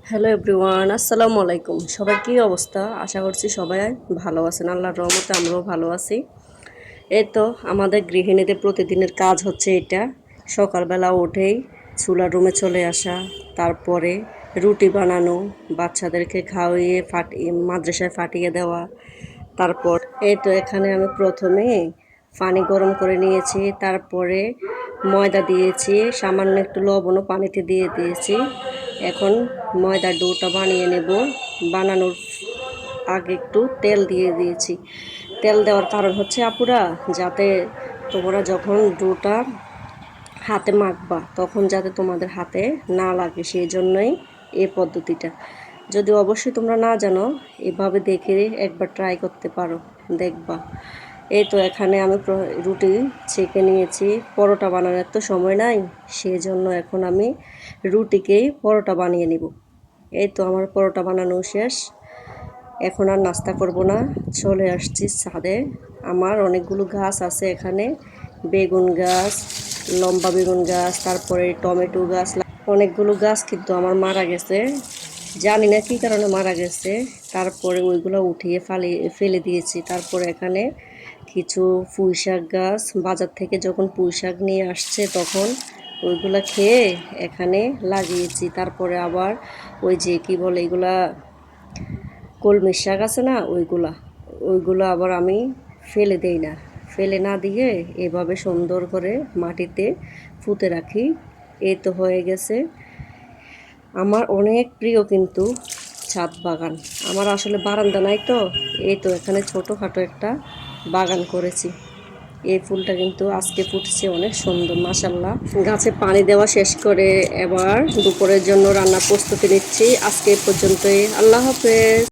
Hello everyone, আসসালামু আলাইকুম। সবার কী অবস্থা? আশা করছি সবাই ভালো আছেন। আল্লাহর রহমতে আমরাও ভালো আছি। এই তো আমাদের গৃহিণীদের প্রতিদিনের কাজ হচ্ছে এটা। সকালবেলা উঠেই চুলার রুমে চলে আসা, তারপরে রুটি বানানো, বাচ্চাদেরকে খাওয়িয়ে মাদ্রাসায় পাঠিয়ে দেওয়া। তারপর এই তো এখানে আমি প্রথমে পানি গরম করে নিয়েছি, তারপরে ময়দা দিয়েছি, সামান্য একটু লবণও পানিতে দিয়ে দিয়েছি। এখন ময়দার ডোটা বানিয়ে নেব। বানানোর আগে একটু তেল দিয়ে দিয়েছি। তেল দেওয়ার কারণ হচ্ছে আপুরা, যাতে তোমরা যখন ডোটা হাতে মাখবা তখন যাতে তোমাদের হাতে না লাগে, সেই জন্যই এই পদ্ধতিটা। যদি অবশ্যই তোমরা না জানো, এভাবে দেখে একবার ট্রাই করতে পারো, দেখবা। এই তো এখানে আমি রুটি ছেঁকে নিয়েছি। পরোটা বানানোর তো সময় নাই, সেই জন্য এখন আমি রুটিকেই পরোটা বানিয়ে নিব। এই তো আমার পরোটা বানানো শেষ। এখন আর নাস্তা করব না, চলে আসছি ছাদে। আমার অনেকগুলো গাছ আছে এখানে, বেগুন গাছ, লম্বা বেগুন গাছ, তারপরে টমেটো গাছ। অনেকগুলো গাছ কিন্তু আমার মারা গেছে, জানি না কী কারণে মারা গেছে। তারপরে ওইগুলো উঠিয়ে ফেলে দিয়েছি। তারপরে এখানে কিছু পুঁই শাক গাছ, বাজার থেকে যখন পুঁই শাক নিয়ে আসছে তখন ওইগুলা খেয়ে এখানে লাগিয়েছি। তারপরে আবার ওই যে কি বলে এগুলা, কলমি শাক আছে না, ওইগুলো আবার আমি ফেলে দেই না। ফেলে না দিয়ে এভাবে সুন্দর করে মাটিতে পুঁতে রাখি। এই তো হয়ে গেছে আমার অনেক প্রিয় কিন্তু ছাদ বাগান। আমার আসলে বারান্দা নাই তো, এই তো এখানে ছোটোখাটো একটা বাগান করেছি। এই ফুলটা কিন্তু আজকে ফুটেছে অনেক সুন্দর, মাশাআল্লাহ। গাছে পানি দেওয়া শেষ করে এবার দুপুরের জন্য রান্নার প্রস্তুতি নিচ্ছি। আজকে এই পর্যন্তই, আল্লাহ হাফেজ।